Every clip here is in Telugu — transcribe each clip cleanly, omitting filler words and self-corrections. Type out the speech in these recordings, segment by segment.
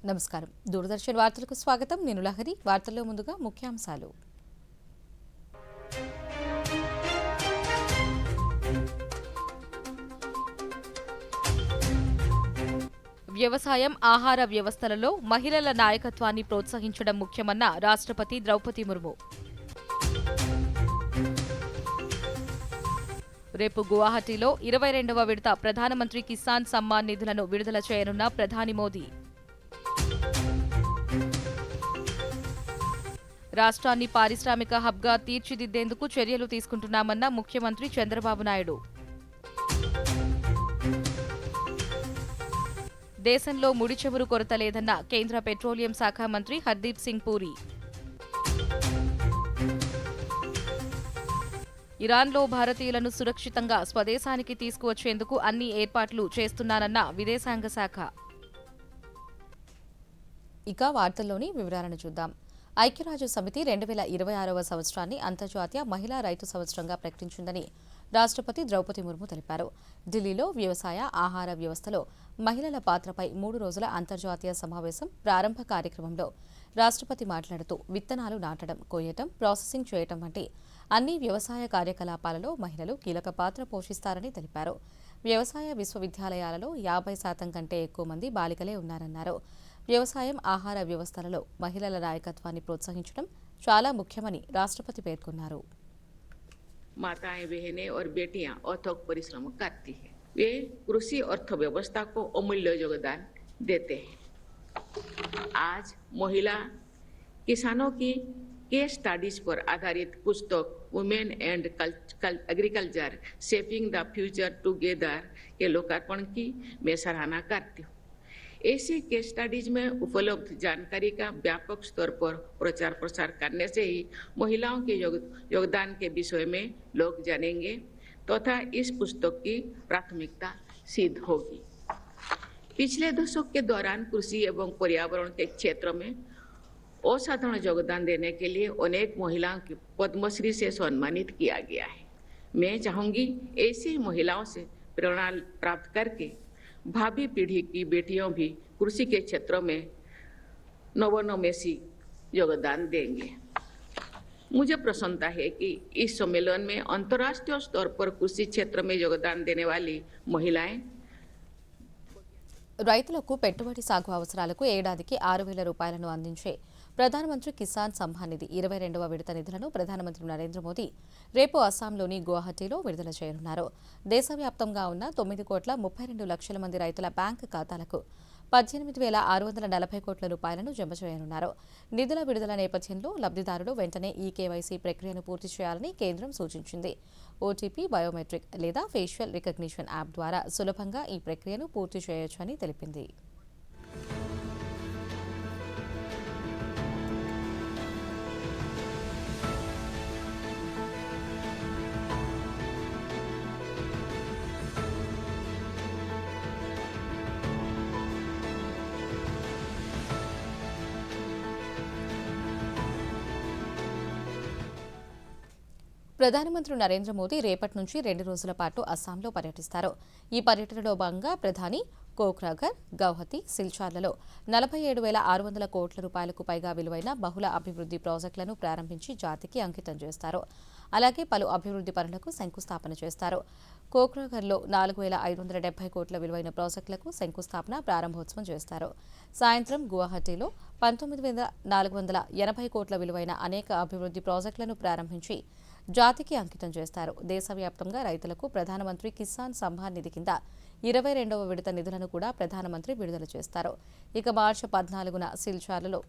నమస్కారం. దూరదర్శన్ వార్తలకు స్వాగతం. నేను లహరి. వార్తల్లో ముందుగా ముఖ్యాంశాలు. వ్యవసాయం, ఆహార వ్యవస్థలలో మహిళల నాయకత్వాన్ని ప్రోత్సహించడం ముఖ్యమన్న రాష్ట్రపతి ద్రౌపది ముర్ము. రేపు గువాహటిలో 22వ విడత ప్రధానమంత్రి కిసాన్ సమ్మాన్ నిధులను విడుదల చేయనున్న ప్రధాని మోదీ. రాష్ట్రాన్ని పారిశ్రామిక హబ్గా తీర్చిదిద్దేందుకు చర్యలు తీసుకుంటున్నామన్న ముఖ్యమంత్రి చంద్రబాబు నాయుడు. దేశంలో ముడి చమురు కొరత లేదన్న కేంద్ర పెట్రోలియం శాఖ మంత్రి హర్దీప్ సింగ్ పూరి. ఇరాన్లో భారతీయులను సురక్షితంగా స్వదేశానికి తీసుకువచ్చేందుకు అన్ని ఏర్పాట్లు చేస్తున్నానన్న విదేశాంగ శాఖ. ఇక వార్తల్లోని వివరాలను చూద్దాం. ఐక్యరాజ్య సమితి 2026వ సంవత్సరాన్ని అంతర్జాతీయ మహిళా రైతు సంవత్సరంగా ప్రకటించిందని రాష్ట్రపతి ద్రౌపది ముర్ము తెలిపారు. ఢిల్లీలో వ్యవసాయ, ఆహార వ్యవస్థలో మహిళల పాత్రపై 3 రోజుల అంతర్జాతీయ సమావేశం ప్రారంభ కార్యక్రమంలో రాష్ట్రపతి మాట్లాడుతూ విత్తనాలు నాటడం, కోయటం, ప్రాసెసింగ్ చేయటం వంటి అన్ని వ్యవసాయ కార్యకలాపాలలో మహిళలు కీలక పాత్ర పోషిస్తారని తెలిపారు. వ్యవసాయ విశ్వవిద్యాలయాలలో 50% కంటే ఎక్కువ మంది బాలికలే ఉన్నారన్నారు. వ్యవసాయం, ఆహార వ్యవస్థలలో మహిళల నాయకత్వాన్ని ప్రోత్సహించడం చాలా ముఖ్యమని రాష్ట్రపతి పేర్కొన్నారు. माताएं, बहनें और बेटियां अथक परिश्रम करती हैं। वे कृषि अर्थव्यवस्था को अमूल्य योगदान देते हैं। आज महिला किसानों की केस स्टडीज पर आधारित पुस्तक women and agriculture shaping the future together के लोकार्पण की मैं सराहना करती हूँ। ऐसी केस स्टडीज में उपलब्ध जानकारी का व्यापक स्तर पर प्रचार प्रसार करने से ही महिलाओं के योगदान के विषय में लोग जानेंगे तथा इस पुस्तक की प्राथमिकता सिद्ध होगी। पिछले दशक के दौरान कृषि एवं पर्यावरण के क्षेत्र में असाधारण योगदान देने के लिए अनेक महिलाओं को पद्मश्री से सम्मानित किया गया है। मैं चाहूंगी ऐसी महिलाओं से प्रेरणा प्राप्त करके भावी पीढ़ी की बेटियों भी कृषि के क्षेत्र में नवोन्मेषी योगदान देंगे। मुझे प्रसन्नता है कि इस सम्मेलन में अंतर्राष्ट्रीय स्तर पर कृषि क्षेत्र में योगदान देने वाली महिलाएं రైతులకు పెట్టుబడి సాగు అవసరాలకు ఏడాదికి 6,000 రూపాయలను అందించే ప్రధానమంత్రి కిసాన్ సమ్మాన్ నిధి 22వ విడత నిధులను ప్రధానమంత్రి నరేంద్ర మోదీ రేపు అస్సాంలోని గువాహటిలో విడుదల చేయనున్నారు. దేశవ్యాప్తంగా ఉన్న 9,32,00,000 మంది రైతుల బ్యాంకు ఖాతాలకు 18,640 కోట్ల రూపాయలను జమ చేయనున్నారు. నిధుల విడుదల నేపథ్యంలో లబ్ధిదారులు వెంటనే ఈ కేవైసీ ప్రక్రియను పూర్తి చేయాలని కేంద్రం సూచించింది. ఓటీపీ, బయోమెట్రిక్ లేదా ఫేషియల్ రికగ్నిషన్ యాప్ ద్వారా సులభంగా ఈ ప్రక్రియను పూర్తి చేయొచ్చని తెలిపింది. ప్రధానమంత్రి నరేంద్ర మోదీ రేపటి నుంచి 2 రోజుల పాటు అస్సాంలో పర్యటిస్తారు. ఈ పర్యటనలో భాగంగా ప్రధాని కోక్రాఘర్, గౌహతి, సిల్చార్లలో 47,600 కోట్ల రూపాయలకు పైగా విలువైన బహుళ అభివృద్ధి ప్రాజెక్టులను ప్రారంభించి జాతికి అంకితం చేస్తారు. అలాగే పలు అభివృద్ధి పనులకు శంకుస్థాపన చేస్తారు. కోక్రాఘర్లో 4,570 కోట్ల విలువైన ప్రాజెక్టులకు శంకుస్థాపన, ప్రారంభోత్సవం చేస్తారు. సాయంత్రం గువాహటిలో 19,480 కోట్ల విలువైన అనేక అభివృద్ధి ప్రాజెక్టులను ప్రారంభించి జాతికి అంకితం చేస్తారు. దేశవ్యాప్తంగా రైతులకు ప్రధానమంత్రి కిసాన్ సమ్మాన్ నిధి కింద 22వ విడత నిధులను కూడా ప్రధానమంత్రి విడుదల చేస్తారు. ఇక మార్చి 14న సిల్చార్లలో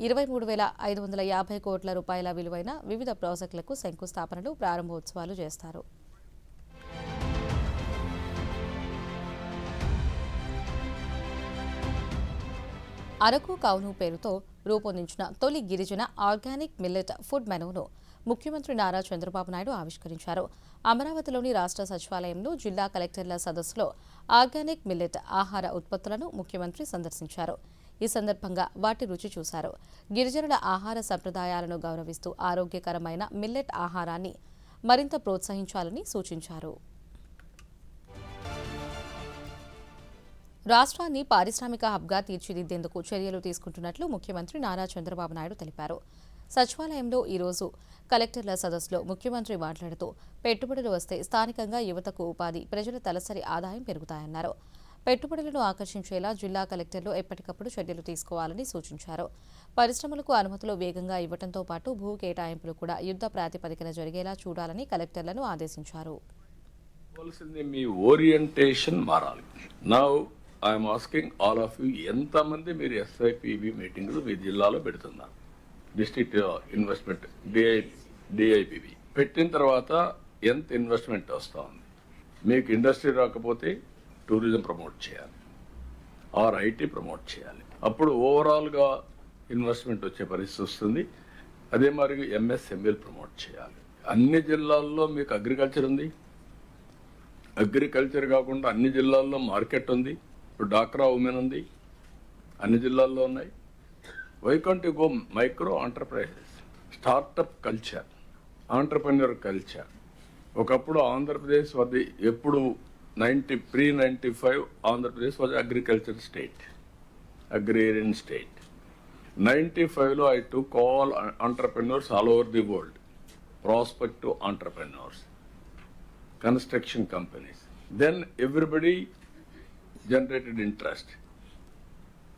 23,550 కోట్ల రూపాయల విలువైన వివిధ ప్రాజెక్టులకు శంకుస్థాపనలు, ప్రారంభోత్సవాలు చేస్తారు. అరకు కౌను పేరుతో రూపొందించిన తొలి గిరిజన ఆర్గానిక్ మిల్లెట్ ఫుడ్ మెనూను ముఖ్యమంత్రి నారా చంద్రబాబు నాయుడు ఆవిష్కరించారు. అమరావతిలోని రాష్ట్ర సచివాలయంలో జిల్లా కలెక్టర్ల సదస్సులో ఆర్గానిక్ మిల్లెట్ ఆహార ఉత్పత్తులను ముఖ్యమంత్రి సందర్శించారు. ఈ సందర్భంగా వాటి రుచి చూశారు. గిరిజనుల ఆహార సంప్రదాయాలను గౌరవిస్తూ ఆరోగ్యకరమైన మిల్లెట్ ఆహారాన్ని మరింత ప్రోత్సహించాలని సూచించారు. రాష్ట్రాన్ని పారిశ్రామిక హబ్గా తీర్చిదిద్దేందుకు చర్యలు తీసుకుంటున్నట్లు ముఖ్యమంత్రి నారా చంద్రబాబు నాయుడు తెలిపారు. సచివాలయంలో ఈరోజు కలెక్టర్ల సదస్సులో ముఖ్యమంత్రి మాట్లాడుతూ పెట్టుబడులు వస్తే స్థానికంగా యువతకు ఉపాధి, ప్రజల తలసరి ఆదాయం పెరుగుతాయన్నారు. పెట్టుబడులను ఆకర్షించేలా జిల్లా కలెక్టర్లు ఎప్పటికప్పుడు చర్యలు తీసుకోవాలని సూచించారు. పరిశ్రమలకు అనుమతులు వేగంగా ఇవ్వడంతో పాటు భూ కేటాయింపులు కూడా యుద్ధ ప్రాతిపదికన జరిగేలా చూడాలని కలెక్టర్లను ఆదేశించారు. మీ ఓరియంటేషన్ మారాలి. Now I'm asking all of you, ఎంతమంది మీరు ఎస్ఐపిబి మీటింగ్లు మీ జిల్లాలో పెడుతున్నారు? డిస్ట్రిక్ట్ ఇన్వెస్ట్మెంట్ డిఐపిబి పెట్టిన తర్వాత ఎంత ఇన్వెస్ట్మెంట్ వస్తూ ఉంది? మీకు ఇండస్ట్రీ రాకపోతే టూరిజం ప్రమోట్ చేయాలి, ఆర్ ఐటీ ప్రమోట్ చేయాలి. అప్పుడు ఓవరాల్గా ఇన్వెస్ట్మెంట్ వచ్చే పరిస్థితి వస్తుంది. అదే మరి ఎంఎస్ఎంఈలు ప్రమోట్ చేయాలి. అన్ని జిల్లాల్లో మీకు అగ్రికల్చర్ ఉంది. అగ్రికల్చర్ కాకుండా అన్ని జిల్లాల్లో మార్కెట్ ఉంది. ఇప్పుడు డాక్రా ఉమెన్ ఉంది, అన్ని జిల్లాల్లో ఉన్నాయి. Why can't you go micro enterprises, startup culture, entrepreneur culture. ఒకప్పుడు ఆంధ్రప్రదేశ్ అది ఎప్పుడు pre-95 Andhra Pradesh was agriculture state, agrarian state. 95లో I took all entrepreneurs all over the world, prospective entrepreneurs, construction companies. Then everybody generated interest.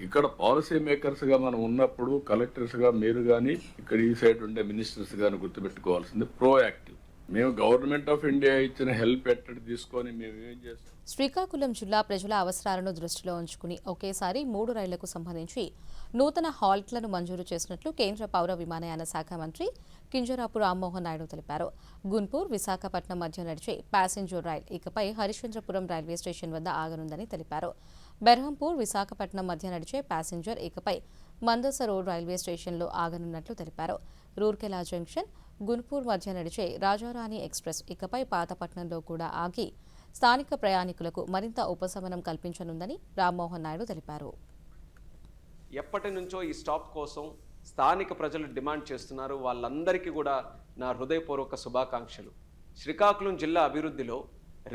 ఇక్కడ పాలసీ మేకర్స్గా మనం ఉన్నప్పుడు కలెక్టర్స్గా మీరు కానీ ఇక్కడ ఈ సైడ్ ఉండే మినిస్టర్స్ కానీ గుర్తుపెట్టుకోవాల్సింది ప్రోయాక్టివ్. మేము గవర్నమెంట్ ఆఫ్ ఇండియా ఇచ్చిన హెల్ప్ ఎట్టడి తీసుకొని మేము ఏం చేస్తాం? శ్రీకాకుళం జిల్లా ప్రజల అవసరాలను దృష్టిలో ఉంచుకుని ఒకేసారి 3 రైళ్లకు సంబంధించి నూతన హాల్ట్లను మంజూరు చేసినట్లు కేంద్ర పౌర విమానయాన శాఖ మంత్రి కింజరాపు రామ్మోహన్ నాయుడు తెలిపారు. గున్పూర్, విశాఖపట్నం మధ్య నడిచే ప్యాసింజర్ రైల్ ఇకపై హరిశ్చంద్రపురం రైల్వే స్టేషన్ వద్ద ఆగనుందని తెలిపారు. బెర్హంపూర్, విశాఖపట్నం మధ్య నడిచే ప్యాసింజర్ ఇకపై మందస రోడ్ రైల్వే స్టేషన్లో ఆగనున్నట్లు తెలిపారు. రూర్కెలా జంక్షన్, గున్పూర్ మధ్య నడిచే రాజారాణి ఎక్స్ప్రెస్ ఇకపై పాతపట్నంలో కూడా ఆగి స్థానిక ప్రయాణికులకు మరింత ఉపశమనం కల్పించనుందని రామ్మోహన్ నాయుడు తెలిపారు. ఎప్పటి నుంచో ఈ స్టాప్ కోసం స్థానిక ప్రజలు డిమాండ్ చేస్తున్నారు. వాళ్ళందరికీ కూడా నా హృదయపూర్వక శుభాకాంక్షలు. శ్రీకాకుళం జిల్లా అభివృద్ధిలో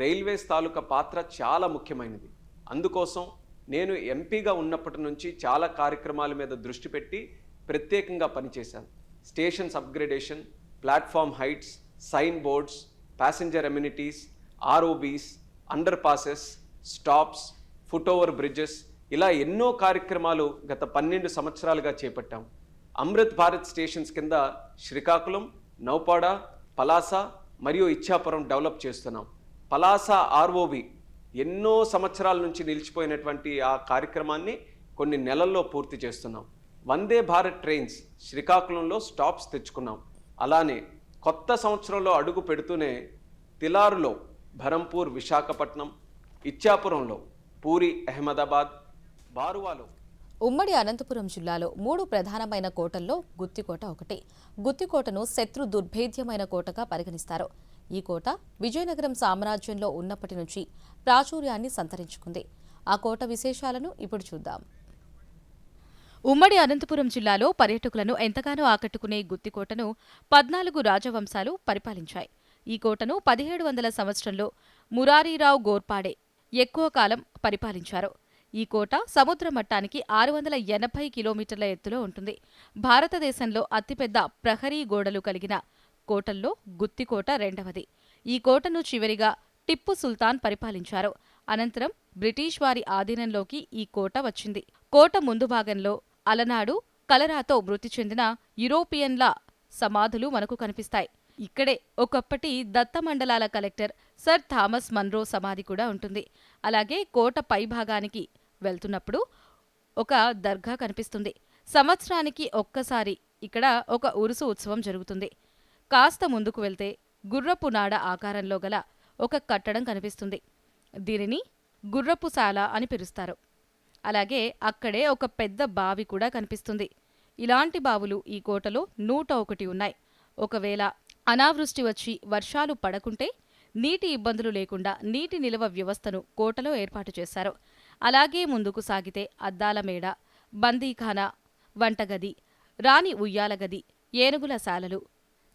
రైల్వేస్ తాలూకా పాత్ర చాలా ముఖ్యమైనది. అందుకోసం నేను ఎంపీగా ఉన్నప్పటి నుంచి చాలా కార్యక్రమాల మీద దృష్టి పెట్టి ప్రత్యేకంగా పనిచేశాను. Stations upgradation, platform heights, sign boards, passenger amenities, ROBs, underpasses, stops, foot over bridges, ఇలా ఎన్నో కార్యక్రమాలు గత 12 సంవత్సరాలుగా చేపట్టాం. అమృత్ భారత్ స్టేషన్స్ కింద శ్రీకాకుళం, నౌపాడ, పలాస మరియు ఇచ్చాపురం డెవలప్ చేస్తున్నాం. పలాస ఆర్ఓబి ఎన్నో సంవత్సరాల నుంచి నిలిచిపోయినటువంటి ఆ కార్యక్రమాన్ని కొన్ని నెలల్లో పూర్తి చేస్తున్నాం. వందే భారత్ ట్రైన్స్ శ్రీకాకుళంలో స్టాప్స్ తెచ్చుకున్నాం. అలానే కొత్త సంవత్సరంలో అడుగు పెడుతూనే తిలారులో బెర్హంపూర్, విశాఖపట్నం, ఇచ్చాపురంలో పూరి, అహ్మదాబాద్, బారువాలో. ఉమ్మడి అనంతపురం జిల్లాలో 3 ప్రధానమైన కోటల్లో గుత్తికోట ఒకటి. గుత్తికోటను శత్రు దుర్భేద్యమైన కోటగా పరిగణిస్తారు. ఈ కోట విజయనగరం సామ్రాజ్యంలో ఉన్నప్పటి నుంచి ప్రాచుర్యాన్ని సంతరించుకుంది. ఆ కోట విశేషాలను ఇప్పుడు చూద్దాం. ఉమ్మడి అనంతపురం జిల్లాలో పర్యాటకులను ఎంతగానో ఆకట్టుకునే గుత్తికోటను 14 రాజవంశాలు పరిపాలించాయి. ఈ కోటను 1700 సంవత్సరంలో మురారీరావు గోర్పాడే ఎక్కువ కాలం పరిపాలించారు. ఈ కోట సముద్ర మట్టానికి 680 కిలోమీటర్ల ఎత్తులో ఉంటుంది. భారతదేశంలో అతిపెద్ద ప్రహరీ గోడలు కలిగిన కోటల్లో గుత్తికోట రెండవది. ఈ కోటను చివరిగా టిప్పు సుల్తాన్ పరిపాలించారు. అనంతరం బ్రిటిష్ వారి ఆధీనంలోకి ఈ కోట వచ్చింది. కోట ముందు భాగంలో అలనాడు కలరాతో మృతి చెందిన యూరోపియన్ల సమాధులు మనకు కనిపిస్తాయి. ఇక్కడే ఒకప్పటి దత్తమండలాల కలెక్టర్ సర్ థామస్ మన్రో సమాధి కూడా ఉంటుంది. అలాగే కోట పైభాగానికి వెళ్తున్నప్పుడు ఒక దర్గా కనిపిస్తుంది. సంవత్సరానికి ఒక్కసారి ఇక్కడ ఒక ఉరుసు ఉత్సవం జరుగుతుంది. కాస్త ముందుకు వెళ్తే గుర్రపు నాడ ఆకారంలో గల ఒక కట్టడం కనిపిస్తుంది. దీనిని గుర్రపుశాల అని పిలుస్తారు. అలాగే అక్కడే ఒక పెద్ద బావి కూడా కనిపిస్తుంది. ఇలాంటి బావులు ఈ కోటలో 101 ఉన్నాయి. ఒకవేళ అనావృష్టి వచ్చి వర్షాలు పడకుంటే నీటి ఇబ్బందులు లేకుండా నీటి నిల్వ వ్యవస్థను కోటలో ఏర్పాటు చేశారు. అలాగే ముందుకు సాగితే అద్దాల మేడ, బందీఖానా, వంటగది, రాణి ఉయ్యాల గది, ఏనుగుల శాలలు,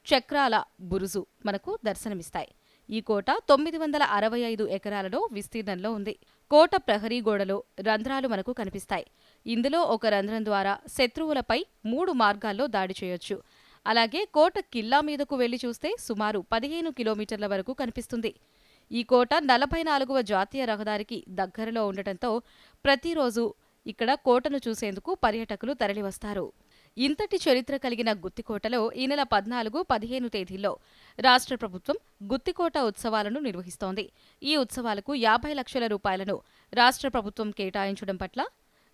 చక్రాల బురుజు మనకు దర్శనమిస్తాయి. ఈ కోట 965 ఎకరాలలో విస్తీర్ణంలో ఉంది. కోట ప్రహరీ గోడలో రంధ్రాలు మనకు కనిపిస్తాయి. ఇందులో ఒక రంధ్రం ద్వారా శత్రువులపై 3 మార్గాల్లో దాడి చేయొచ్చు. అలాగే కోట కిల్లా మీదకు వెళ్లి చూస్తే సుమారు 15 కిలోమీటర్ల వరకు కనిపిస్తుంది. ఈ కోట 44వ జాతీయ రహదారికి దగ్గరలో ఉండటంతో ప్రతిరోజు ఇక్కడ కోటను చూసేందుకు పర్యాటకులు తరలివస్తారు. ఇంతటి చరిత్ర కలిగిన గుత్తికోటలో ఈ నెల 14, 15 తేదీల్లో రాష్ట్ర ప్రభుత్వం గుత్తికోట ఉత్సవాలను నిర్వహిస్తోంది. ఈ ఉత్సవాలకు 50 లక్షల రూపాయలను రాష్ట్ర ప్రభుత్వం కేటాయించడం పట్ల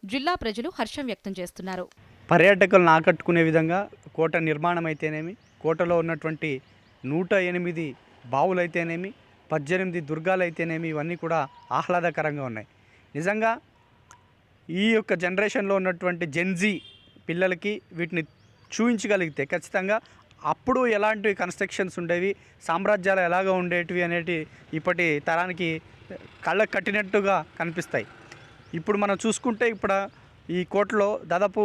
జిల్లా ప్రజలు హర్షం వ్యక్తం చేస్తున్నారు. పర్యాటకులను ఆకట్టుకునే విధంగా కోట నిర్మాణం అయితేనేమి, కోటలో ఉన్నటువంటి 108 బావులైతేనేమి, 18 దుర్గాలైతేనేమి, ఇవన్నీ కూడా ఆహ్లాదకరంగా ఉన్నాయి. నిజంగా ఈ యొక్క జనరేషన్లో ఉన్నటువంటి జెన్జీ పిల్లలకి వీటిని చూపించగలిగితే ఖచ్చితంగా అప్పుడు ఎలాంటి కన్స్ట్రక్షన్స్ ఉండేవి, సామ్రాజ్యాలు ఎలాగ ఉండేటివి అనేటి ఇప్పటి తరానికి కళ్ళకు కట్టినట్టుగా కనిపిస్తాయి. ఇప్పుడు మనం చూసుకుంటే ఇప్పుడు ఈ కోటలో దాదాపు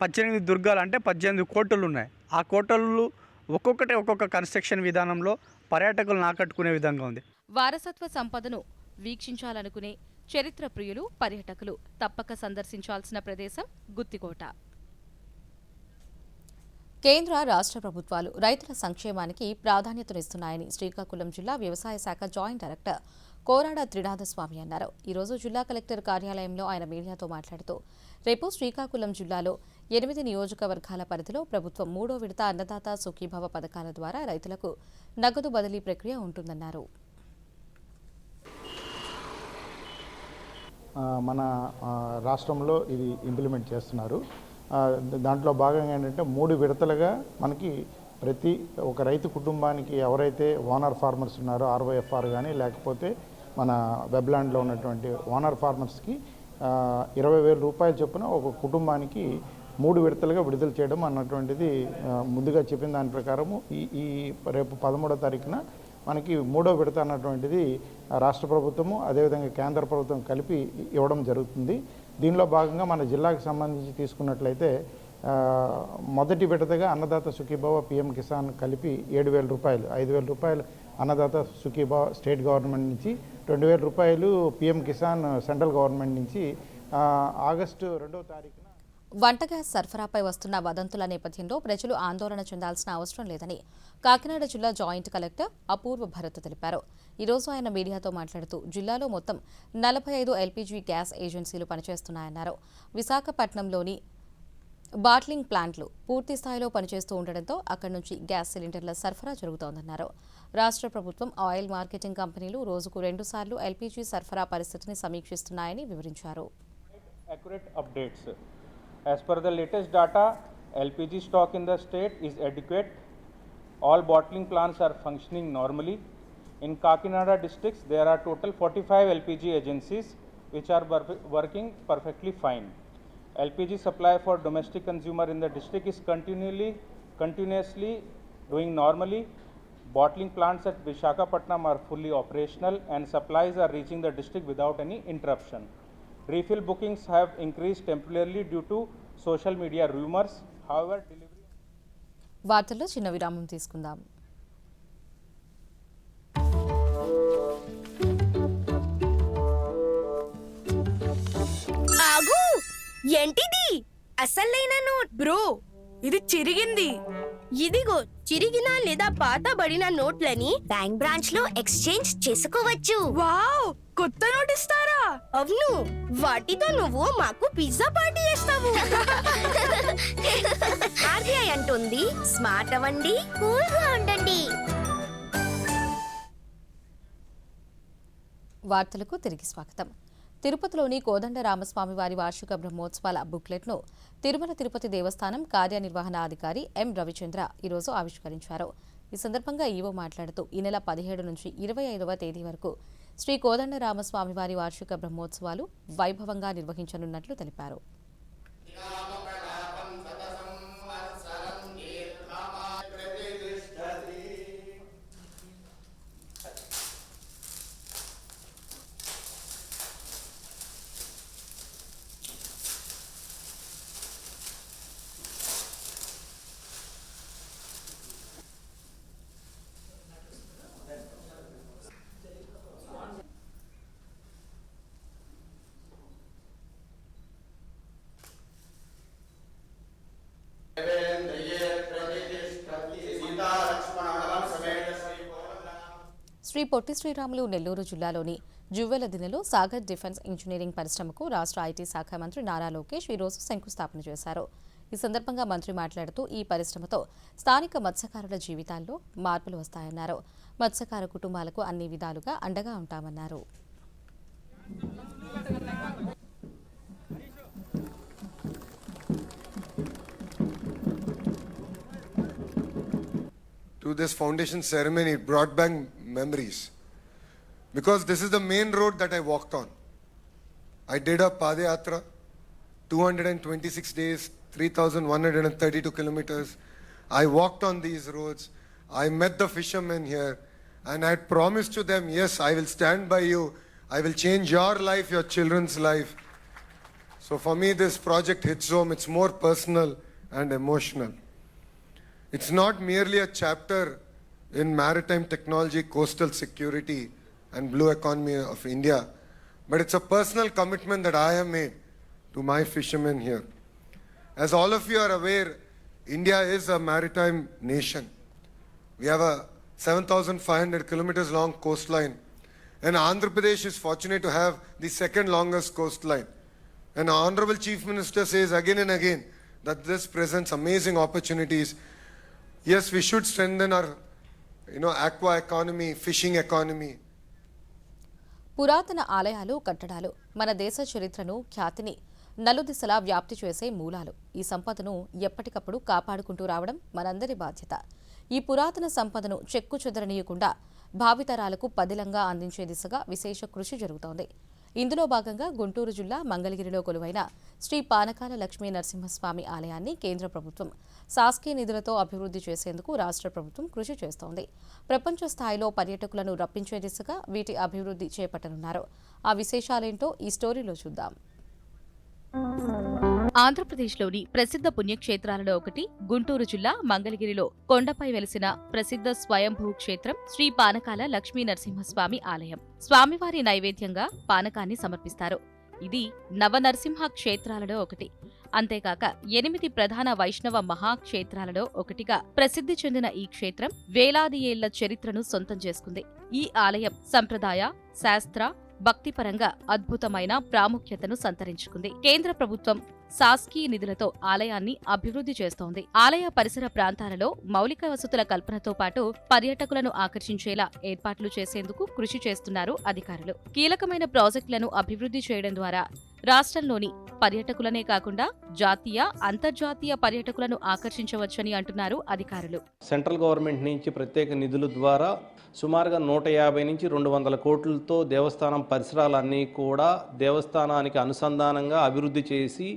18 దుర్గాలు అంటే 18 కోటలు ఉన్నాయి. ఆ కోటలు ఒక్కొక్కటి ఒక్కొక్క కన్స్ట్రక్షన్ విధానంలో పర్యాటకులను ఆకట్టుకునే విధంగా ఉంది. వారసత్వ సంపదను వీక్షించాలనుకునే చరిత్ర ప్రియులు, పర్యాటకులు తప్పక సందర్శించాల్సిన ప్రదేశం గుత్తికోట. కేంద్ర, రాష్ట్ర ప్రభుత్వాలు రైతుల సంక్షేమానికి ప్రాధాన్యతనిస్తున్నాయని శ్రీకాకుళం జిల్లా వ్యవసాయ శాఖ జాయింట్ డైరెక్టర్ కోరాడ త్రినాథస్వామి అన్నారు. ఈరోజు జిల్లా కలెక్టర్ కార్యాలయంలో ఆయన మీడియాతో మాట్లాడుతూ రేపు శ్రీకాకుళం జిల్లాలో 8 నియోజకవర్గాల పరిధిలో ప్రభుత్వం 3వ విడత అన్నదాత సుఖీభవ పథకాల ద్వారా రైతులకు నగదు బదిలీ ప్రక్రియ ఉంటుందన్నారు. మన రాష్ట్రంలో ఇది ఇంప్లిమెంట్ చేస్తున్నారు. దాంట్లో భాగంగా ఏంటంటే 3 విడతలుగా మనకి ప్రతి ఒక రైతు కుటుంబానికి ఎవరైతే ఓనర్ ఫార్మర్స్ ఉన్నారో ఆర్వైఎఫ్ఆర్ కానీ లేకపోతే మన వెబ్లాండ్లో ఉన్నటువంటి ఓనర్ ఫార్మర్స్కి 20,000 రూపాయల చొప్పున ఒక కుటుంబానికి 3 విడతలుగా విడుదల చేయడం అన్నటువంటిది ముందుగా చెప్పిన దాని ప్రకారము ఈ రేపు 13వ తారీఖున మనకి 3వ విడత అన్నటువంటిది రాష్ట్ర ప్రభుత్వము అదేవిధంగా కేంద్ర ప్రభుత్వం కలిపి ఇవ్వడం జరుగుతుంది. దీనిలో భాగంగా మన జిల్లాకు సంబంధించి తీసుకున్నట్లయితే మొదటి విడతగా అన్నదాత సుఖీభవ పిఎం కిసాన్ కలిపి 7,000 రూపాయలు, 5,000 రూపాయలు అన్నదాత సుఖీభవ స్టేట్ గవర్నమెంట్ నుంచి, 2,000 రూపాయలు పిఎం కిసాన్ సెంట్రల్ గవర్నమెంట్ నుంచి ఆగస్టు 2వ తారీఖున. వంట గ్యాస్ సరఫరాపై వస్తున్న వదంతుల నేపథ్యంలో ప్రజలు ఆందోళన చెందాల్సిన అవసరం లేదని కాకినాడ జిల్లా జాయింట్ కలెక్టర్ అపూర్వ భరత్ తెలిపారు. ఈరోజు ఆయన మీడియాతో మాట్లాడుతూ జిల్లాలో మొత్తం 45 ఎల్పీజీ గ్యాస్ ఏజెన్సీలు పనిచేస్తున్నాయన్నారు. విశాఖపట్నంలోని బాట్లింగ్ ప్లాంట్లు పూర్తి స్థాయిలో పనిచేస్తూ ఉండడంతో అక్కడి నుంచి గ్యాస్ సిలిండర్ల సరఫరా జరుగుతోందన్నారు. రాష్ట్ర ప్రభుత్వం ఆయిల్ మార్కెటింగ్ కంపెనీలు రోజుకు 2 సార్లు ఎల్పీజీ సరఫరా పరిస్థితిని సమీక్షిస్తున్నాయని వివరించారు. As per the latest data, LPG stock in the state is adequate. All bottling plants are functioning normally. In Kakinada districts, there are total 45 LPG agencies which are working perfectly fine. LPG supply for domestic consumer in the district is continuously doing normally. Bottling plants at Visakhapatnam are fully operational and supplies are reaching the district without any interruption. Refill bookings have increased temporarily due to social media rumors. However, delivery. వార్తల్లో చిన్న విరామం తీసుకుందాం. ఆగు! ఏంటిది? అసలైన నోట్ బ్రో, ఇది చిరిగింది. ఇదిగో చిరిగిన లేదా పాతబడిన నోట్లని బ్యాంక్ బ్రాంచ్ లో ఎక్స్చేంజ్ చేసుకోవచ్చు. వావ్, కొత్త నోట్ ఇస్తారా? అవును, వాటితో నువ్వు మాకు పిజ్జా పార్టీ చేస్తావు. ఆర్బీఐ అంటుంది స్మార్ట్ అవ్వండి, కూల్ గా ఉండండి. వార్తలకు తిరిగి స్వాగతం. తిరుపతిలోని కోదండ రామస్వామి వారి వార్షిక బ్రహ్మోత్సవాల బుక్లెట్ను తిరుమల తిరుపతి దేవస్థానం కార్యనిర్వహణాధికారి ఎం రవిచంద్ర ఈరోజు ఆవిష్కరించారు. ఈ సందర్భంగా ఈవో మాట్లాడుతూ ఈ నెల 17 నుంచి 25వ తేదీ వరకు శ్రీ కోదండ రామస్వామి వారి వార్షిక బ్రహ్మోత్సవాలు వైభవంగా నిర్వహించనున్నట్లు తెలిపారు. శ్రీ పొట్టి శ్రీరాములు నెల్లూరు జిల్లాలోని జువ్వెలదిన్నెలో సాగర్ డిఫెన్స్ ఇంజనీరింగ్ పరిశ్రమకు రాష్ట్ర ఐటీ శాఖ మంత్రి నారా లోకేష్ ఈరోజు శంకుస్థాపన చేశారు. ఈ సందర్భంగా మంత్రి మాట్లాడుతూ ఈ పరిశ్రమతో స్థానిక మత్స్యకారుల జీవితాల్లో మార్పులు వస్తాయన్నారు. మత్స్యకార కుటుంబాలకు అన్ని విధాలుగా అండగా ఉంటామన్నారు. To this foundation ceremony, it brought back memories. Because this is the main road that I walked on. I did a Padayatra, 226 days, 3,132 kilometers. I walked on these roads. I met the fishermen here. And I had promised to them, yes, I will stand by you. I will change your life, your children's life. So for me, this project hits home. It's more personal and emotional. It's not merely a chapter in maritime technology, coastal security, and blue economy of India, but it's a personal commitment that I have made to my fishermen here. As all of you are aware, India is a maritime nation. We have a 7,500 kilometers long coastline, and Andhra Pradesh is fortunate to have the second longest coastline. And our Honorable Chief Minister says again and again that this presents amazing opportunities. Yes, we should strengthen our, aqua economy, fishing economy. పురాతన ఆలయాలు, కట్టడాలు మన దేశ చరిత్రను, ఖ్యాతిని నలుదిశలా వ్యాప్తి చేసే మూలాలు. ఈ సంపదను ఎప్పటికప్పుడు కాపాడుకుంటూ రావడం మనందరి బాధ్యత. ఈ పురాతన సంపదను చెక్కు చెదరనీయకుండా భావితరాలకు పదిలంగా అందించే దిశగా విశేష కృషి జరుగుతోంది. ఇందులో భాగంగా గుంటూరు జిల్లా మంగళగిరిలో కొలువైన శ్రీ పానకాల లక్ష్మీ నరసింహస్వామి ఆలయాన్ని కేంద్ర ప్రభుత్వం శాసకీయ నిధులతో అభివృద్ధి చేసేందుకు రాష్ట్ర ప్రభుత్వం కృషి చేస్తోంది. ప్రపంచ స్థాయిలో పర్యాటకులను రప్పించే దిశగా వీటి అభివృద్ధి చేపట్టనున్నారు. ఆ విశేషాలేంటో ఈ స్టోరీలో చూద్దాం. ఆంధ్రప్రదేశ్లోని ప్రసిద్ధ పుణ్యక్షేత్రాలలో ఒకటి గుంటూరు జిల్లా మంగళగిరిలో కొండపై వెలిసిన ప్రసిద్ధ స్వయంభూ క్షేత్రం శ్రీ పానకాల లక్ష్మీ నరసింహస్వామి ఆలయం. స్వామివారి నైవేద్యంగా పానకాన్ని సమర్పిస్తారు. ఇది నవనరసింహ క్షేత్రాలలో ఒకటి. అంతేకాక 8 ప్రధాన వైష్ణవ మహాక్షేత్రాలలో ఒకటిగా ప్రసిద్ధి చెందిన ఈ క్షేత్రం వేలాది ఏళ్ల చరిత్రను సొంతం చేసుకుంది. ఈ ఆలయం సంప్రదాయ, శాస్త్ర, భక్తిపరంగా అద్భుతమైన ప్రాముఖ్యతను సంతరించుకుంది. కేంద్ర ప్రభుత్వం శాసకీయ నిధులతో ఆలయాన్ని అభివృద్ధి చేస్తోంది. ఆలయ పరిసర ప్రాంతాలలో మౌలిక వసతుల కల్పనతో పాటు పర్యాటకులను ఆకర్షించేలా ఏర్పాట్లు చేసేందుకు కృషి చేస్తున్నారు అధికారులు. కీలకమైన ప్రాజెక్టులను అభివృద్ధి చేయడం ద్వారా రాష్ట్రంలోని పర్యాటకులనే కాకుండా జాతీయ, అంతర్జాతీయ పర్యాటకులను ఆకర్షించవచ్చని అంటున్నారు అధికారులు. సెంట్రల్ గవర్నమెంట్ నుంచి ప్రత్యేక నిధుల ద్వారా సుమారుగా 150 నుంచి 200 కోట్లతో దేవస్థానం పరిసరాలన్నీ కూడా దేవస్థానానికి అనుసంధానంగా అభివృద్ధి చేసి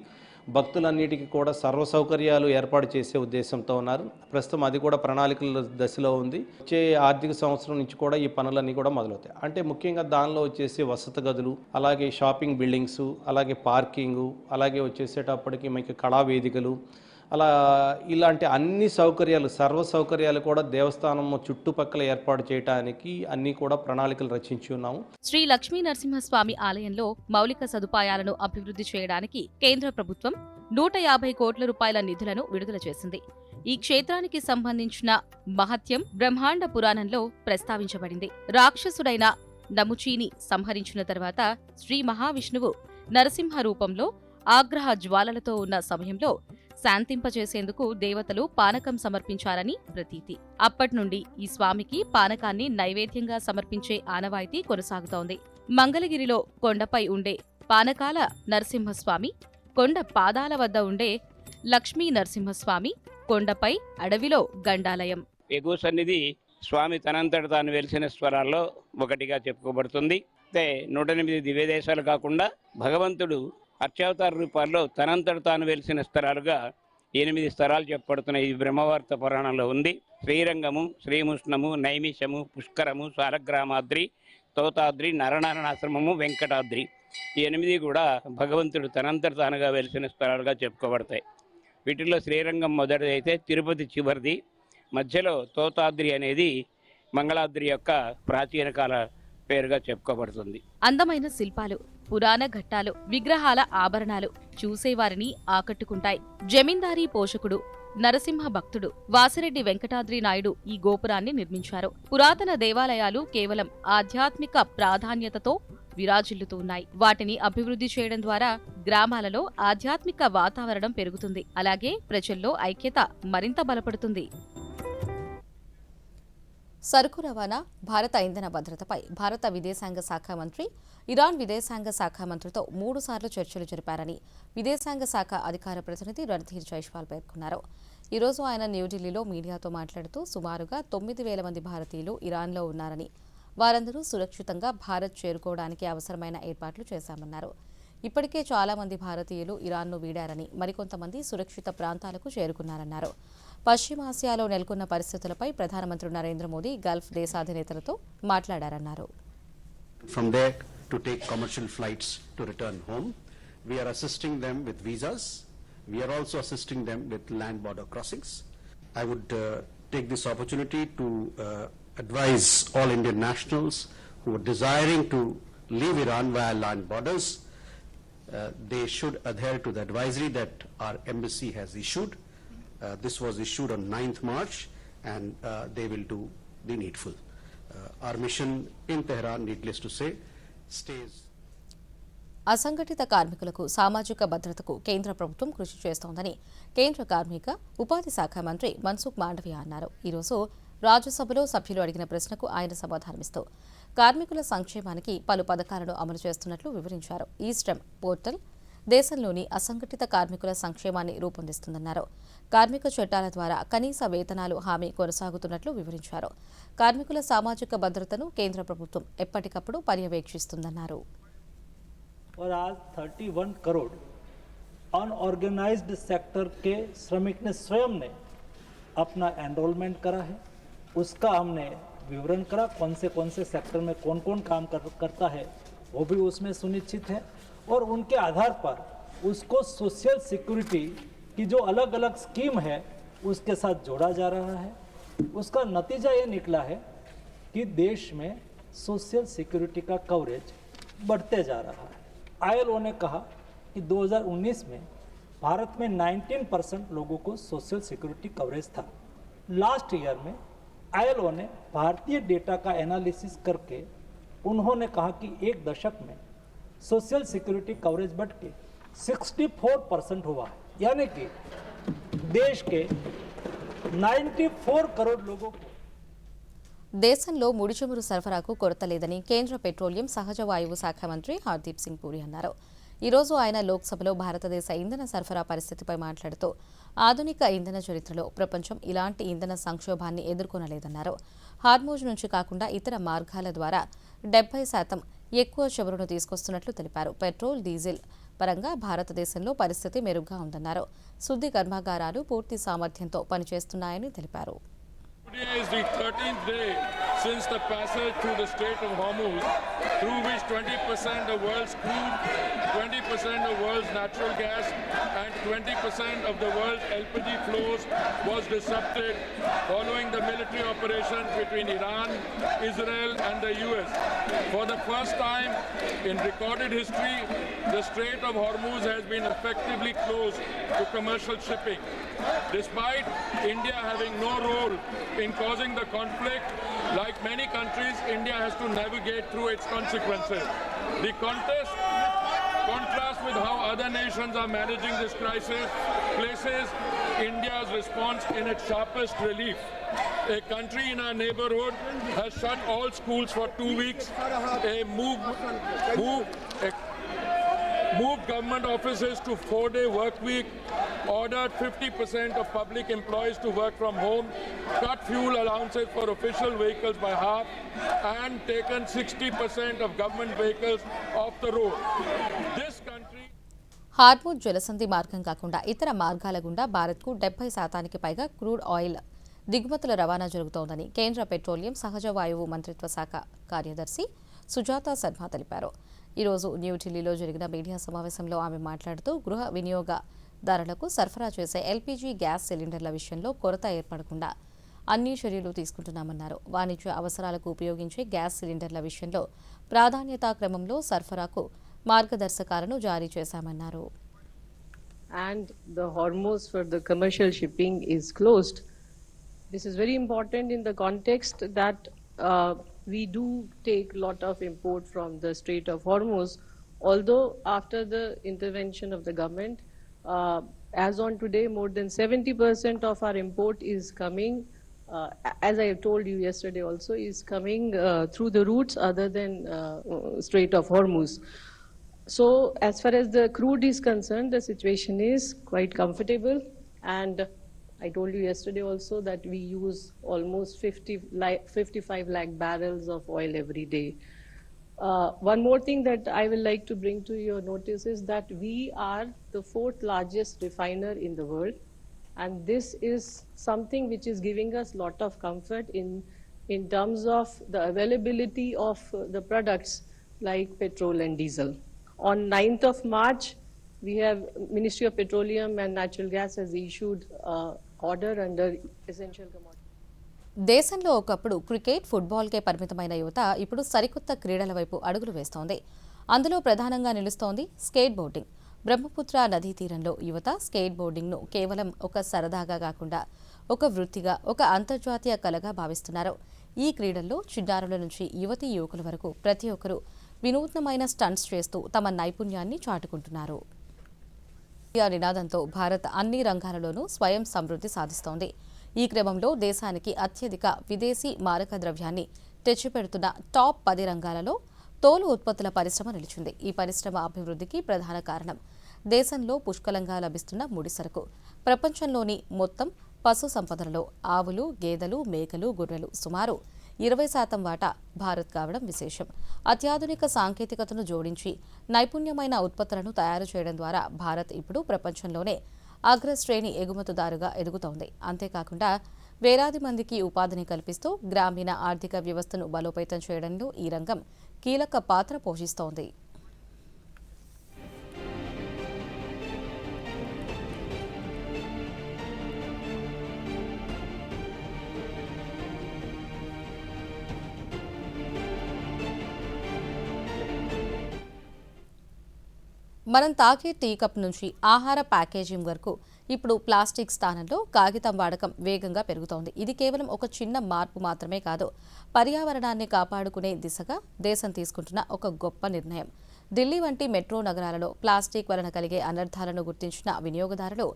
భక్తులన్నిటికీ కూడా సర్వ సౌకర్యాలు ఏర్పాటు చేసే ఉద్దేశంతో ఉన్నారు. ప్రస్తుతం అది కూడా ప్రణాళికల దశలో ఉంది. వచ్చే ఆర్థిక సంవత్సరం నుంచి కూడా ఈ పనులన్నీ కూడా మొదలవుతాయి. అంటే ముఖ్యంగా దానిలో వచ్చేసి వసతి గదులు, అలాగే షాపింగ్ బిల్డింగ్స్, అలాగే పార్కింగు, అలాగే వచ్చేసేటప్పటికి మీకు కళా వేదికలు, అలా ఇలాంటి అన్ని సౌకర్యాలు, సర్వ సౌకర్యాలు కూడా దేవస్థానం చుట్టుపక్కల ఏర్పాటు చేయడానికి అన్ని కూడా ప్రణాళికలు రచించి ఉన్నాము. శ్రీ లక్ష్మీ నరసింహస్వామి ఆలయంలో మౌలిక సదుపాయాలను అభివృద్ధి చేయడానికి కేంద్ర ప్రభుత్వం 150 కోట్ల రూపాయల నిధులను విడుదల చేసింది. ఈ క్షేత్రానికి సంబంధించిన మహత్యం బ్రహ్మాండ పురాణంలో ప్రస్తావించబడింది. రాక్షసుడైన నముచీని సంహరించిన తర్వాత శ్రీ మహావిష్ణువు నరసింహ రూపంలో ఆగ్రహ జ్వాలలతో ఉన్న సమయంలో శాంతింపచేసేందుకు దేవతలు పానకం సమర్పించారని ప్రతీతి. అప్పట్నుండి ఈ స్వామికి పానకాన్ని నైవేద్యంగా సమర్పించే ఆనవాయితీ కొనసాగుతోంది. మంగళగిరిలో కొండపై ఉండే పానకాల నరసింహస్వామి, కొండ పాదాల వద్ద ఉండే లక్ష్మీ నరసింహస్వామి, కొండపై అడవిలో గండాలయం. ఎగువ సన్నిధి స్వామి తనంతట తాను వెలిసిన స్వరాల్లో ఒకటిగా చెప్పుకోబడుతుంది. అయితే 108 దివ్యదేశాలు కాకుండా భగవంతుడు అర్చావతార రూపాల్లో తనంతట తాను వెలిసిన స్థలాలుగా 8 స్థలాలు చెప్పబడుతున్న ఈ బ్రహ్మవార్త పురాణంలో ఉంది. శ్రీరంగము, శ్రీముష్ణము, నైమిషము, పుష్కరము, సాలగ్రామాద్రి, తోతాద్రి, నరనారాయణాశ్రమము, వెంకటాద్రి, ఈ 8 కూడా భగవంతుడు తనంతట తానుగా వెలిసిన స్థలాలుగా చెప్పుకోబడతాయి. వీటిల్లో శ్రీరంగం మొదటిది అయితే తిరుపతి చివరిది, మధ్యలో తోతాద్రి అనేది మంగళాద్రి యొక్క ప్రాచీన కాల పేరుగా చెప్పుకోబడుతుంది. అందమైన శిల్పాలు, పురాణ ఘట్టాలు, విగ్రహాల ఆభరణాలు చూసేవారిని ఆకట్టుకుంటాయి. జమీందారీ పోషకుడు నరసింహ భక్తుడు వాసిరెడ్డి వెంకటాద్రి నాయుడు ఈ గోపురాన్ని నిర్మించారు. పురాతన దేవాలయాలు కేవలం ఆధ్యాత్మిక ప్రాధాన్యతతో విరాజిల్లుతూ ఉన్నాయి. వాటిని అభివృద్ధి చేయడం ద్వారా గ్రామాలలో ఆధ్యాత్మిక వాతావరణం పెరుగుతుంది. అలాగే ప్రజల్లో ఐక్యత మరింత బలపడుతుంది. సరుకు రవాణా, భారత ఇంధన భద్రతపై భారత విదేశాంగ శాఖ మంత్రి ఇరాన్ విదేశాంగ శాఖ మంత్రితో 3 సార్లు చర్చలు జరిపారని విదేశాంగ శాఖ అధికార ప్రతినిధి రణధీర్ జైస్వాల్ పేర్కొన్నారు. ఈ రోజు ఆయన న్యూఢిల్లీలో మీడియాతో మాట్లాడుతూ సుమారుగా 9,000 మంది భారతీయులు ఇరాన్లో ఉన్నారని, వారందరూ సురక్షితంగా భారత్ చేరుకోవడానికి అవసరమైన ఏర్పాట్లు చేశామన్నారు. ఇప్పటికే చాలా మంది భారతీయులు ఇరాన్ను వీడారని, మరికొంతమంది సురక్షిత ప్రాంతాలకు చేరుకున్నారన్నారు. పశ్చిమాసియాలో నెలకొన్న పరిస్థితులపై ప్రధానమంత్రి నరేంద్ర మోదీ గల్ఫ్ దేశాధినేతలతో మాట్లాడారన్నారు. From there to take commercial flights to return home. We are assisting them with visas. We are also assisting them with land border crossings. I would take this opportunity to advise all Indian nationals who are desiring to leave Iran via land borders. They should adhere to the advisory that our embassy has issued. This was issued on 9th March and they will do the needful. Our mission in Tehran, needless to say, stays. అసంఘటిత కార్మికులకు సామాజిక భద్రతకు కేంద్ర ప్రభుత్వం కృషి చేస్తోందని కేంద్ర కార్మిక ఉపాధి శాఖ మంత్రి మన్సుఖ్ మాండవియా అన్నారు. ఈరోజు రాజ్యసభలో సభ్యులు అడిగిన ప్రశ్నకు ఆయన సమాధానమిస్తూ కార్మికుల సంక్షేమానికి పలు పథకాలను అమలు చేస్తున్నట్లు వివరించారు. ఈ స్టెమ్ పోర్టల్ దేశంలోని అసంఘటిత కార్మికుల సంక్షేమాన్ని రూపొందిస్తుందన్నారు. కార్మిక చట్టాల ద్వారా కనీస వేతనాలు హామీ కొనసాగుతున్నట్లు వివరించారు. కార్మికుల సామాజిక భద్రతను కేంద్ర ప్రభుత్వం ఎప్పటికప్పుడు పర్యవేక్షిస్తుందన్నారు. और आज 31 करोड़ अनऑर्गेनाइज्ड सेक्टर के श्रमिक ने स्वयं ने अपना एनरोलमेंट करा है. उसका हमने विवरण करा, कौन से सेक्टर में कौन कौन काम करता है वो भी उसमें सुनिश्चित है और उनके आधार पर उसको सोशल सिक्योरिटी की जो अलग अलग स्कीम है उसके साथ जोड़ा जा रहा है. उसका नतीजा ये निकला है कि देश में सोशल सिक्योरिटी का कवरेज बढ़ते जा रहा है. ILO ने कहा कि 2019 में भारत में 19% लोगों को सोशल सिक्योरिटी कवरेज था. लास्ट ईयर में ILO ने भारतीय डेटा का एनालिसिस करके उन्होंने कहा कि एक दशक में सोशल सिक्योरिटी कवरेज बढ़ के 64% हुआ है. यानी कि देश के 94 करोड़ लोगों को దేశంలో ముడి చమురు సరఫరాకు కొరత లేదని కేంద్ర పెట్రోలియం సహజ వాయువు శాఖ మంత్రి హర్దీప్ సింగ్ పూరి అన్నారు. ఈ రోజు ఆయన లోక్సభలో భారతదేశ ఇంధన సరఫరా పరిస్థితిపై మాట్లాడుతూ ఆధునిక ఇంధన చరిత్రలో ప్రపంచం ఇలాంటి ఇంధన సంక్షోభాన్ని ఎదుర్కొనలేదన్నారు. హార్మోజ్ నుంచి కాకుండా ఇతర మార్గాల ద్వారా 70% ఎక్కువ చమురును తీసుకొస్తున్నట్లు తెలిపారు. పెట్రోల్, డీజిల్ పరంగా భారతదేశంలో పరిస్థితి మెరుగ్గా ఉందన్నారు. శుద్ధి కర్మాగారాలు పూర్తి సామర్థ్యంతో పనిచేస్తున్నాయని తెలిపారు. Today is the 13th day since the passage through the Strait of Hormuz, through which 20% of world's crude, 20% of world's natural gas and 20% of the world's LPG flows was disrupted following the military operations between Iran, Israel and the US. For the first time in recorded history, the Strait of Hormuz has been effectively closed to commercial shipping. Despite India having no role in causing the conflict, like many countries, India has to navigate through its consequences. The contrast with how other nations are managing this crisis places India's response in its sharpest relief. A country in our neighborhood has shut all schools for 2 weeks, moved government offices to 4-day work week, ordered 50% of public employees to work from home, cut fuel allowances for official vehicles by half, and taken 60% of government vehicles off the road. This country Hormuz జలసంధి మార్గం కాకుండా ఇతర మార్గాల గుండా భారత్కు 70% పైగా క్రూడ్ ఆయిల్ దిగుమతుల రవాణా జరుగుతోందని కేంద్ర పెట్రోలియం సహజ వాయువు మంత్రిత్వ శాఖ కార్యదర్శి సుజాత శర్మ తెలిపారు. ఈరోజు న్యూఢిల్లీలో జరిగిన మీడియా సమావేశంలో ఆమె మాట్లాడుతూ గృహ వినియోగదారులకు సరఫరా చేసే ఎల్పీజీ గ్యాస్ సిలిండర్ల విషయంలో కొరత ఏర్పడకుండా అన్ని చర్యలు తీసుకుంటున్నామన్నారు. వాణిజ్య అవసరాలకు ఉపయోగించే గ్యాస్ సిలిండర్ల విషయంలో ప్రాధాన్యతా క్రమంలో సరఫరాకు మార్గదర్శకాలను జారీ చేశామన్నారు. and the Hormuz for the commercial shipping is closed. This is very important in the context that we do take a lot of import from the Strait of Hormuz, although after the intervention of the government, as on today, more than 70% of our import is coming, as I told you yesterday also, is coming through the routes other than Strait of Hormuz. So as far as the crude is concerned, the situation is quite comfortable, and I told you yesterday also that we use almost 55 lakh barrels of oil every day. One more thing that I will like to bring to your notice is that we are the 4th largest refiner in the world, and this is something which is giving us a lot of comfort in terms of the availability of the products like petrol and diesel. On 9th of March, we have Ministry of Petroleum and Natural Gas has issued order under essential commodity. దేశంలో ఒకప్పుడు క్రికెట్, ఫుట్బాల్కే పరిమితమైన యువత ఇప్పుడు సరికొత్త క్రీడల వైపు అడుగులు వేస్తోంది. అందులో ప్రధానంగా నిలుస్తోంది స్కేట్ బోర్డింగ్. బ్రహ్మపుత్ర నదీ తీరంలో యువత స్కేట్ బోర్డింగ్ను కేవలం ఒక సరదాగా కాకుండా ఒక వృత్తిగా, ఒక అంతర్జాతీయ కళగా భావిస్తున్నారు. ఈ క్రీడల్లో చిన్నారుల నుంచి యువతీ యువకుల వరకు ప్రతి ఒక్కరూ వినూత్నమైన స్టంట్స్ చేస్తూ తమ నైపుణ్యాన్ని చాటుకుంటున్నారు. ఈ నినాదంతో భారత్ అన్ని రంగాలలోనూ స్వయం సమృద్ధి సాధిస్తోంది. ఈ క్రమంలో దేశానికి అత్యధిక విదేశీ మారక ద్రవ్యాన్ని తెచ్చిపెడుతున్న టాప్ 10 రంగాలలో తోలు ఉత్పత్తుల పరిశ్రమ నిలిచింది. ఈ పరిశ్రమ అభివృద్ధికి ప్రధాన కారణం దేశంలో పుష్కలంగా లభిస్తున్న ముడిసరకు. ప్రపంచంలోని మొత్తం పశు సంపదలలో ఆవులు, గేదెలు, మేకలు, గొర్రెలు సుమారు 20% వాటా భారత్ కావడం విశేషం. అత్యాధునిక సాంకేతికతను జోడించి నైపుణ్యమైన ఉత్పత్తులను తయారు చేయడం ద్వారా భారత్ ఇప్పుడు ప్రపంచంలోనే అగ్రశ్రేణి ఎగుమతిదారుగా ఎదుగుతోంది. అంతేకాకుండా వేలాది మందికి ఉపాధిని కల్పిస్తూ గ్రామీణ ఆర్థిక వ్యవస్థను బలోపేతం చేయడంలో ఈ రంగం కీలక పాత్ర పోషిస్తోంది. మనం తాగే టీ కప్ నుంచి ఆహార ప్యాకేజింగ్ వరకు ఇప్పుడు ప్లాస్టిక్ స్థానంలో కాగితం వాడకం వేగంగా పెరుగుతోంది. ఇది కేవలం ఒక చిన్న మార్పు మాత్రమే కాదు, పర్యావరణాన్ని కాపాడుకునే దిశగా దేశం తీసుకుంటున్న ఒక గొప్ప నిర్ణయం. ఢిల్లీ వంటి మెట్రో నగరాలలో ప్లాస్టిక్ వలన కలిగే అనర్థాలను గుర్తించిన వినియోగదారులు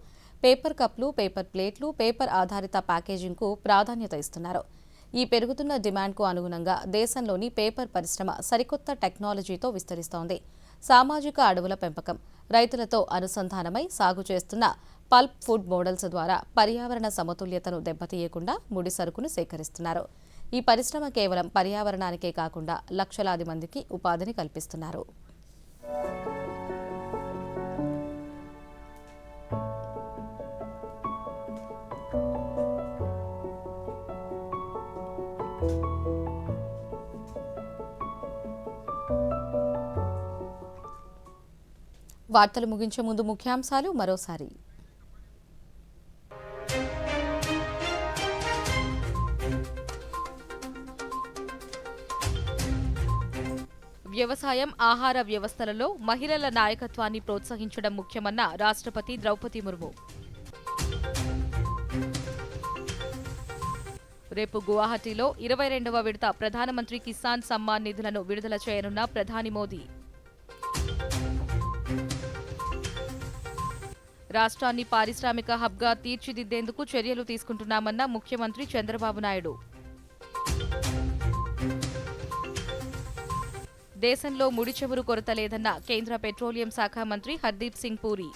పేపర్ కప్లు, పేపర్ ప్లేట్లు, పేపర్ ఆధారిత ప్యాకేజింగ్కు ప్రాధాన్యత ఇస్తున్నారు. ఈ పెరుగుతున్న డిమాండ్కు అనుగుణంగా దేశంలోని పేపర్ పరిశ్రమ సరికొత్త టెక్నాలజీతో విస్తరిస్తోంది. సామాజిక అడవుల పెంపకం, రైతులతో అనుసంధానమై సాగు చేస్తున్న పల్ప్ ఫుడ్ మోడల్స్ ద్వారా పర్యావరణ సమతుల్యతను దెబ్బతీయకుండా ముడి సరుకును సేకరిస్తున్నారు. ఈ పరిశ్రమ కేవలం పర్యావరణానికే కాకుండా లక్షలాది మందికి ఉపాధిని కల్పిస్తున్నారు. వార్తలు ముగించే ముందు ముఖ్యాంశాలు మరోసారి. వ్యవసాయం, ఆహార వ్యవస్థలలో మహిళల నాయకత్వాన్ని ప్రోత్సహించడం ముఖ్యమన్న రాష్ట్రపతి ద్రౌపది ముర్ము. రేపు గువాహటిలో 22వ విడత ప్రధానమంత్రి కిసాన్ సమ్మాన్ నిధులను విడుదల చేయనున్న ప్రధాని మోదీ. రాష్ట్రాన్ని పారిశ్రామిక హబ్గా తీర్చిదిద్దేందుకు చర్యలు తీసుకుంటున్నామన్న ముఖ్యమంత్రి చంద్రబాబు నాయుడు. దేశంలో ముడి చమురు కొరత లేదన్న కేంద్ర పెట్రోలియం శాఖ మంత్రి హర్దీప్ సింగ్ పూరి.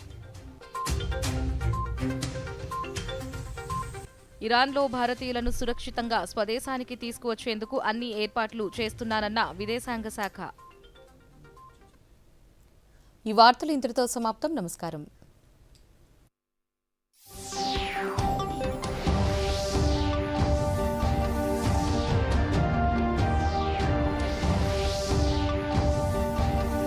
ఇరాన్లో భారతీయులను సురక్షితంగా స్వదేశానికి తీసుకువచ్చేందుకు అన్ని ఏర్పాట్లు చేస్తున్నానన్న విదేశాంగ శాఖ. ఈ వార్తలు ఇంతటితో సమాప్తం. నమస్కారం.